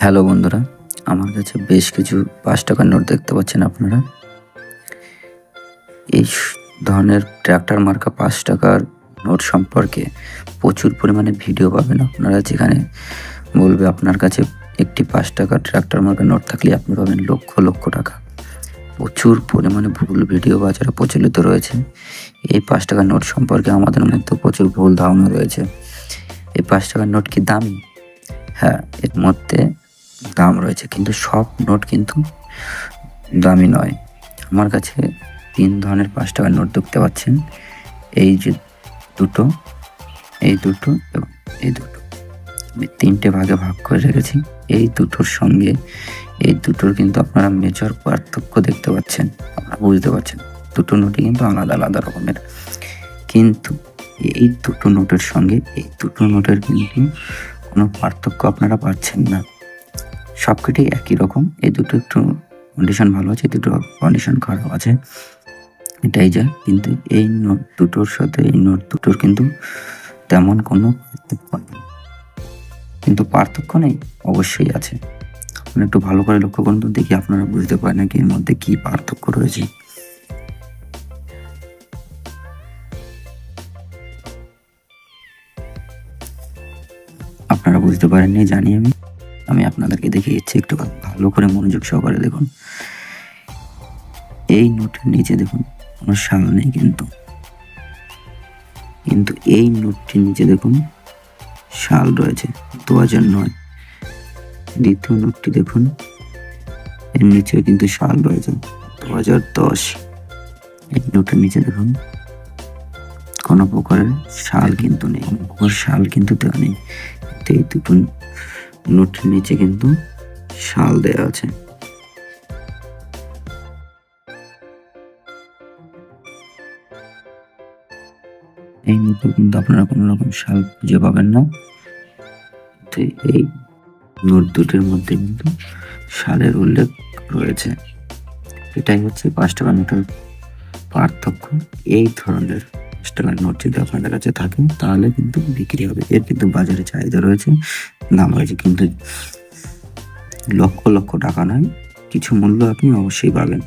Hello বন্ধুরা, আমার কাছে বেশ কিছু ৫ টাকার নোট দেখতে পাচ্ছেন আপনারা। এই ধরনের ট্র্যাক্টর মার্কা ৫ টাকার নোট সম্পর্কে প্রচুর পরিমাণে ভিডিও পাবেন আপনারা, যেখানে বলবে আপনার কাছে একটি ৫ টাকার ট্র্যাক্টর মার্কা নোট থাকলে আপনি পাবেন লক্ষ লক্ষ টাকা। প্রচুর পরিমাণে ভুল ভিডিও বাজারে প্রচলিত রয়েছে। এই ৫ টাকার নোট সম্পর্কে আমাদের মধ্যে প্রচুর ভুল ধারণা রয়েছে। এই ৫ টাকার নোট কি দামি? হ্যাঁ, এর মধ্যে দাম রয়েছে, কিন্তু সব নোট কিন্তু দামি নয়। আমার কাছে ৩ ধরনের ৫ টাকার নোট দেখতে পাচ্ছেন। এই যে দুটো, এই দুটো এবং এই দুটো। আমি ৩টে ভাগে ভাগ করে রেখেছি। এই দুটোর সঙ্গে এই দুটোর কিন্তু আপনারা মেজর পার্থক্য দেখতে পাচ্ছেন, আপনারা বুঝতে পারছেন। দুটো নোটই কিন্তু আলাদা আলাদা রকমের, কিন্তু এই দুটো নোটের সঙ্গে এই দুটো নোটের কিন্তু কোনো পার্থক্য আপনারা পাচ্ছেন না। সবকটাই একই রকম। এই দুটো একটু কন্ডিশন ভালো আছে, এই দুটো কন্ডিশন খারাপ আছে, এটাই যা। কিন্তু এই নোট দুটোর সাথে এই নোট দুটোর কিন্তু তেমন কোনো পার্থক্য নেই। কিন্তু পার্থক্য নেই, অবশ্যই আছে। আপনি একটু ভালো করে লক্ষ্য করুন তো, দেখি আপনারা বুঝতে পারেন নাকি এর মধ্যে কী পার্থক্য রয়েছে। আপনারা বুঝতে পারেননি জানি আমি আপনাদেরকে দেখে দিচ্ছি, একটু ভালো করে মনোযোগ সহকারে দেখুন। এই নোটের নিচে দেখুন কোনো সাল নেই, কিন্তু এই নোটটির নিচে দেখুন সাল রয়েছে 2009। দ্বিতীয় নোটটি দেখুন, এর নিচে কিন্তু সাল রয়েছে 2010। এই নোটের নিচে দেখুন কোনো প্রকারের সাল কিন্তু নেই, কোনো প্রকার সাল কিন্তু দেওয়া নেই। এই দুটো নোটের নিচে কিন্তু সাল দেওয়া আছে। এই নোটে কিন্তু আপনারা কোনো রকম সাল খুঁজে পাবেন না। এই নোট দুটোর মধ্যে কিন্তু সালের উল্লেখ রয়েছে। এটাই হচ্ছে ৫ টাকার নোটের পার্থক্য। এই ধরনের ৫ টাকার নোট যদি আপনাদের কাছে থাকে তাহলে কিন্তু বিক্রি হবে। এর কিন্তু বাজারে চাহিদা রয়েছে, দাম রয়েছে, কিন্তু লক্ষ লক্ষ টাকা নয়, কিছু মূল্য আপনি অবশ্যই পাবেন।